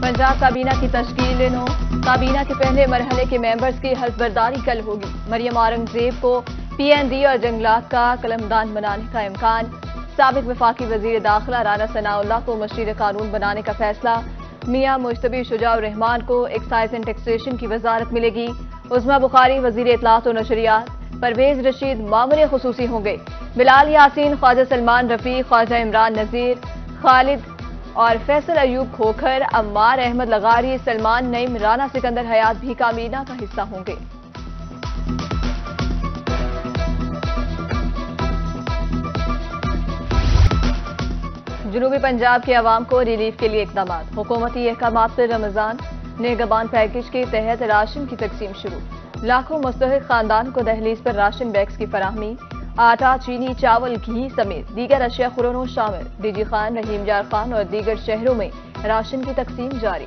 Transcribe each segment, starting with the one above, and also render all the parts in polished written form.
पंजाब काबीना की तश्कील नो। काबीना के पहले मरहले के मेंबर्स की हल्फबर्दारी कल होगी। मरियम औरंगजेब को PND और जंगलात का कलमदान बनाने का इम्कान। साबिक वफाकी वजीर दाखिला राना सनाउल्लाह को मशीर कानून बनाने का फैसला। मियां मुश्तबी शुजाउर रहमान को एक्साइज एंड टैक्सेशन की वजारत मिलेगी। उस्मा बुखारी वजीर इत्तलात और नशरियात। परवेज रशीद मामले खुसूसी होंगे। बिलाल यासीन, ख्वाजा सलमान रफी, ख्वाजा इमरान नजीर, खालिद और फैसल अयूब खोखर, अम्मार अहमद लगारी, सलमान नईम, राना सिकंदर हयात भी काबीना का हिस्सा होंगे। जनूबी पंजाब के अवाम को रिलीफ के लिए इकदाम। हुकूमती अहकामात पर रमजान निगहबान पैकेज के तहत राशन की तकसीम शुरू। लाखों मुस्तहिक खानदान को दहलीज पर राशन बैग्स की फराहमी। आटा, चीनी, चावल, घी समेत दीगर अशिया खुरोनों शामिल। डीजी खान, रहीम यार खान और दीगर शहरों में राशन की तकसीम जारी।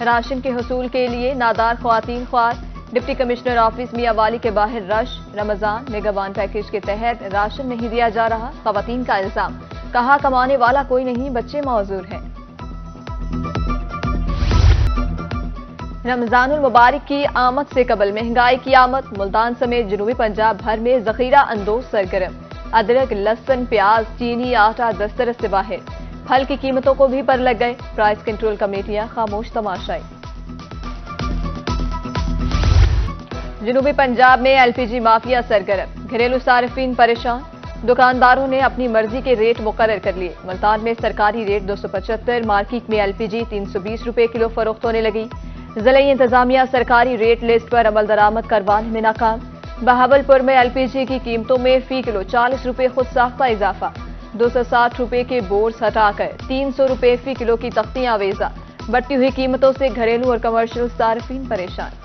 राशन के हुसूल के लिए नादार ख्वातीन ख्वार। डिप्टी कमिश्नर ऑफिस मियावाली के बाहर रश। रमजान निगहबान पैकेज के तहत राशन नहीं दिया जा रहा, ख्वातीन का इल्जाम। कहा कमाने वाला कोई नहीं, बच्चे मौजूर हैं। रमजानुल मुबारक की आमद से कबल महंगाई की आमद। मुल्तान समेत जनूबी पंजाब भर में जखीरा अंदोज सरगर्म। अदरक, लहसुन, प्याज, चीनी, आटा दस्तरस से बाहर। फल की कीमतों को भी पर लग गए। प्राइस कंट्रोल कमेटियां खामोश तमाशाई। जनूबी पंजाब में LPG माफिया सरगर्म। घरेलू सार्फिन परेशान। दुकानदारों ने अपनी मर्जी के रेट मुकर्रर कर लिए। मुल्तान में सरकारी रेट 275, मार्केट में LPG 320 रुपए किलो फरोख्त होने लगी। जिले इंतजामिया सरकारी रेट लिस्ट पर अमल दरामद करवाने में नाकाम। बहावलपुर में LPG की कीमतों में फी किलो 40 रुपए खुद साख्ता इजाफा। 260 रुपए के बोर्ड्स हटाकर 300 रुपए फी किलो की तख्तियां वेजा। बढ़ती हुई कीमतों से घरेलू और कमर्शियल सार्फिन परेशान।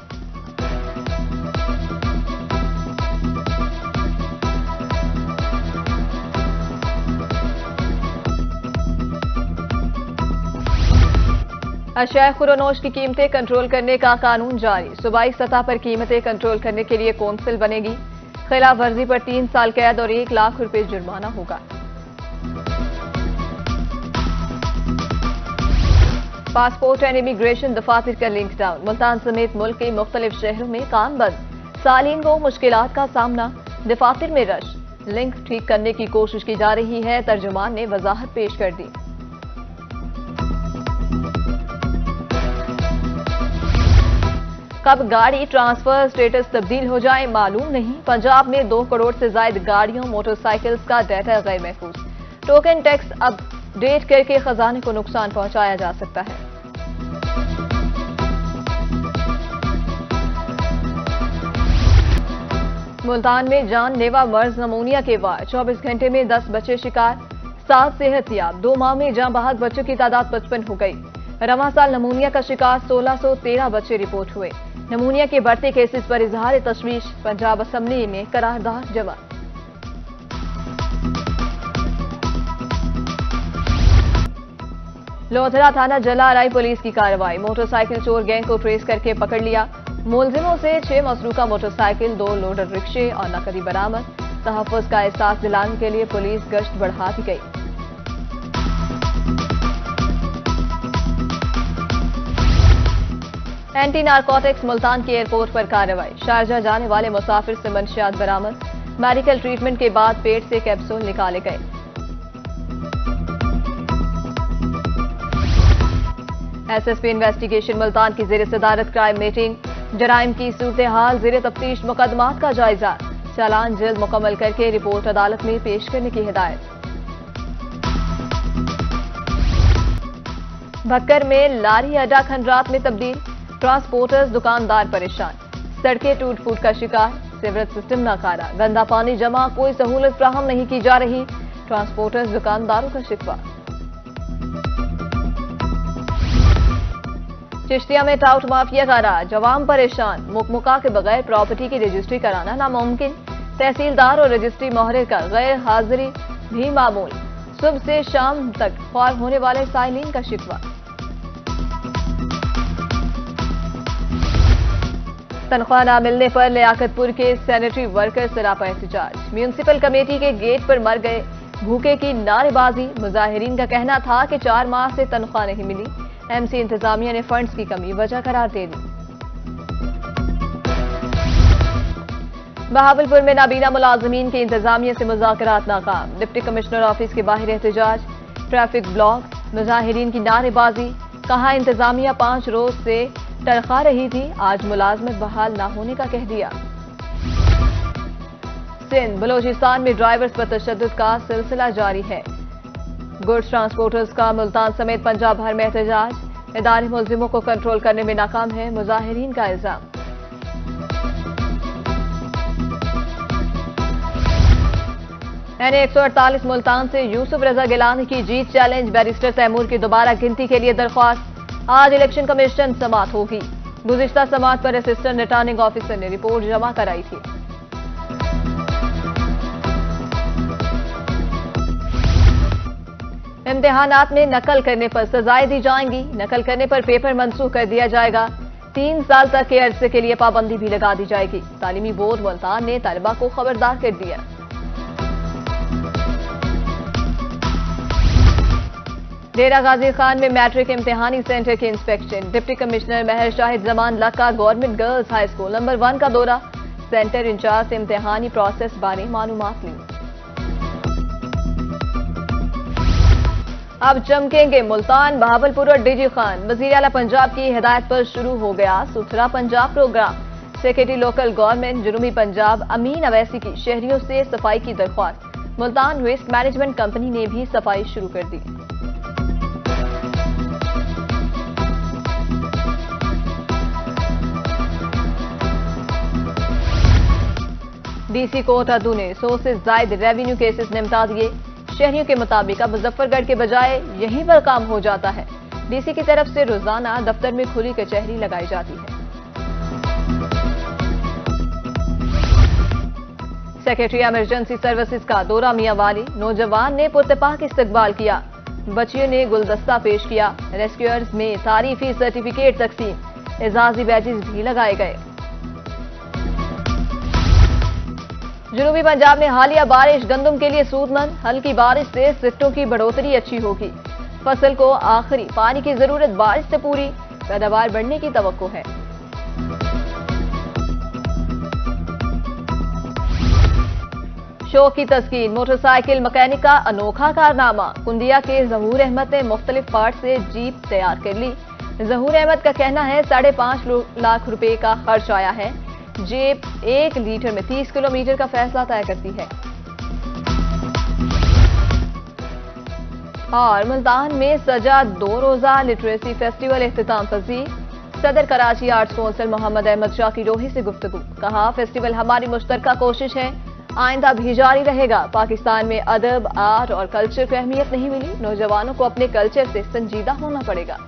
अशिया खुरोनोश की कीमतें कंट्रोल करने का कानून जारी। सूबाई सतह पर कीमतें कंट्रोल करने के लिए कौंसिल बनेगी। खिलाफ वर्जी पर 3 साल कैद और 1 लाख रुपए जुर्माना होगा। पासपोर्ट एंड इमिग्रेशन दफातर का लिंक डाउन। मुल्तान समेत मुल्क के मुख्तलिफ शहरों में काम बंद। सालीन को मुश्किलात का सामना। दफातर में रश। लिंक ठीक करने की कोशिश की जा रही है, तर्जुमान ने वजाहत पेश कर दी। कब गाड़ी ट्रांसफर स्टेटस तब्दील हो जाए मालूम नहीं। पंजाब में 2 करोड़ से ज्यादा गाड़ियों मोटरसाइकिल्स का डाटा गैर महफूज। टोकन टैक्स अपडेट करके खजाने को नुकसान पहुंचाया जा सकता है। मुल्तान में जानलेवा मर्ज नमूनिया के वार। 24 घंटे में 10 बच्चे शिकार, 7 सेहतयाब। 2 माह में जाँ बहक बच्चों की तादाद 55 हो गई। रवां साल नमूनिया का शिकार 1613 बच्चे रिपोर्ट हुए। नमूनिया के बढ़ते केसेस पर इजहार तशवीश। पंजाब असम्बली में करारदाद जमा। लोधरा थाना जलाराई पुलिस की कार्रवाई। मोटरसाइकिल चोर गैंग को ट्रेस करके पकड़ लिया। मुलजिमों से 6 मसरूका मोटरसाइकिल, 2 लोडर रिक्शे और नकदी बरामद। तहफ्फुज का एहसास दिलाने के लिए पुलिस गश्त बढ़ा दी गई। एंटी नारकोटिक्स मुल्तान के एयरपोर्ट पर कार्रवाई। शारजा जाने वाले मुसाफिर से मंशियात बरामद। मेडिकल ट्रीटमेंट के बाद पेट से कैप्सूल निकाले गए। SSP इन्वेस्टिगेशन मुल्तान की जेर सदारत क्राइम मीटिंग। जराइम की सूरत हाल, जेर तफ्तीश मुकदमात का जायजा। चालान जल्द मुकम्मल करके रिपोर्ट अदालत में पेश करने की हिदायत। भक्कर में लारी अड्डा खंडरात में तब्दील। ट्रांसपोर्टर्स दुकानदार परेशान। सड़कें टूट फूट का शिकार। सीवरेज सिस्टम नाकारा। गंदा पानी जमा, कोई सहूलत फ्राहम नहीं की जा रही। ट्रांसपोर्टर्स दुकानदारों का शिकवा। चिश्तिया में टाउट माफिया का राज। अवाम परेशान। मुकमुका के बगैर प्रॉपर्टी की रजिस्ट्री कराना नामुमकिन। तहसीलदार और रजिस्ट्री मोहरे का गैर हाजिरी भी मामूल। सुबह से शाम तक ख्वार होने वाले साइलिन का शिकवा। तनख्वाह न मिलने पर लियाकतपुर के सैनिटरी वर्कर सरापा एहतजाज। म्यूनिसिपल कमेटी के गेट पर मर गए भूखे की नारेबाजी। मुजाहिरीन का कहना था कि 4 माह से तनख्वाह नहीं मिली। एमसी इंतजामिया ने फंड्स की कमी वजह करार दे दी। बहावलपुर में नाबीना मुलाजमीन के इंतजामिया से मुज़ाकरात नाकाम। डिप्टी कमिश्नर ऑफिस के बाहर एहतजाज, ट्रैफिक ब्लॉक, मुजाहिरीन की नारेबाजी। कहा इंतजामिया 5 रोज से तनख्वाह रही थी, आज मुलाजमत बहाल ना होने का कह दिया। सिंध बलोचिस्तान में ड्राइवर्स पर तशद्दुद का सिलसिला जारी है। गुड्स ट्रांसपोर्टर्स का मुल्तान समेत पंजाब भर में एहतजाज। इदारे मुलजिमों को कंट्रोल करने में नाकाम है, मुजाहिरीन का इल्जाम। NA-148 मुल्तान से यूसुफ रजा गिलानी की जीत चैलेंज। बैरिस्टर तैमूर की दोबारा गिनती के लिए दरख्वास्त। आज इलेक्शन कमीशन समाअत होगी। गुज़िश्ता समाअत पर असिस्टेंट रिटर्निंग ऑफिसर ने रिपोर्ट जमा कराई थी। इम्तिहानात में नकल करने पर सजाएं दी जाएंगी। नकल करने पर पेपर मंसूख कर दिया जाएगा। 3 साल तक के अरसे के लिए पाबंदी भी लगा दी जाएगी। तालीमी बोर्ड मुल्तान ने तलबा को खबरदार कर दिया। डेरा गाजी खान में मैट्रिक इम्तिहानी सेंटर की इंस्पेक्शन। डिप्टी कमिश्नर महर शाहिद जमान लक का government girls high school number 1 का दौरा। सेंटर इंचार्ज से इम्तिहानी प्रोसेस बारे मालूमात ली। अब चमकेंगे मुल्तान, बहावलपुर और डीजी खान। वजीर आला पंजाब की हिदायत पर शुरू हो गया सुथरा Punjab programme. Secretary local government जनूबी पंजाब अमीन अवैसी की शहरियों से सफाई की दरख्वास्त। मुल्तान वेस्ट मैनेजमेंट कंपनी ने भी सफाई शुरू कर दी। डीसी कोट अदू ने 100 से ज्यादा रेवेन्यू केसेस निपटा दिए। शहरियों के मुताबिक अब मुजफ्फरगढ़ के बजाय यहीं पर काम हो जाता है। डीसी की तरफ से रोजाना दफ्तर में खुली कचहरी लगाई जाती है। सेक्रेटरी इमरजेंसी सर्विसेज का दौरा मियांवाली। नौजवान ने पुरतपाक इस्तकबाल किया। बच्चियों ने गुलदस्ता पेश किया। रेस्क्यूअर्स में तारीफी सर्टिफिकेट तकसीम। एजाजी बैजेस भी लगाए गए। जनूबी पंजाब में हालिया बारिश गंदम के लिए सूदमंद। हल्की बारिश से सिट्टों की बढ़ोतरी अच्छी होगी। फसल को आखिरी पानी की जरूरत बारिश से पूरी। पैदावार बढ़ने की तवक्को है। शौक की तस्कीन। मोटरसाइकिल मैकेनिक का अनोखा कारनामा। कुंदिया के जहूर अहमद ने मुख्तलिफ पार्ट से जीप तैयार कर ली। जहूर अहमद का कहना है 5.5 लाख रुपए का खर्च आया है। जीप 1 लीटर में 30 किलोमीटर का फैसला तय करती है। और मुल्तान में सजा 2 रोजा लिटरेसी फेस्टिवल इख्तिताम पजीर। सदर कराची आर्ट्स कौंसिल मोहम्मद अहमद शाह की रोही से गुफ्तगू। कहा फेस्टिवल हमारी मुश्तरका कोशिश है, आइंदा भी जारी रहेगा। पाकिस्तान में अदब, आर्ट और कल्चर को अहमियत नहीं मिली। नौजवानों को अपने कल्चर से संजीदा होना पड़ेगा।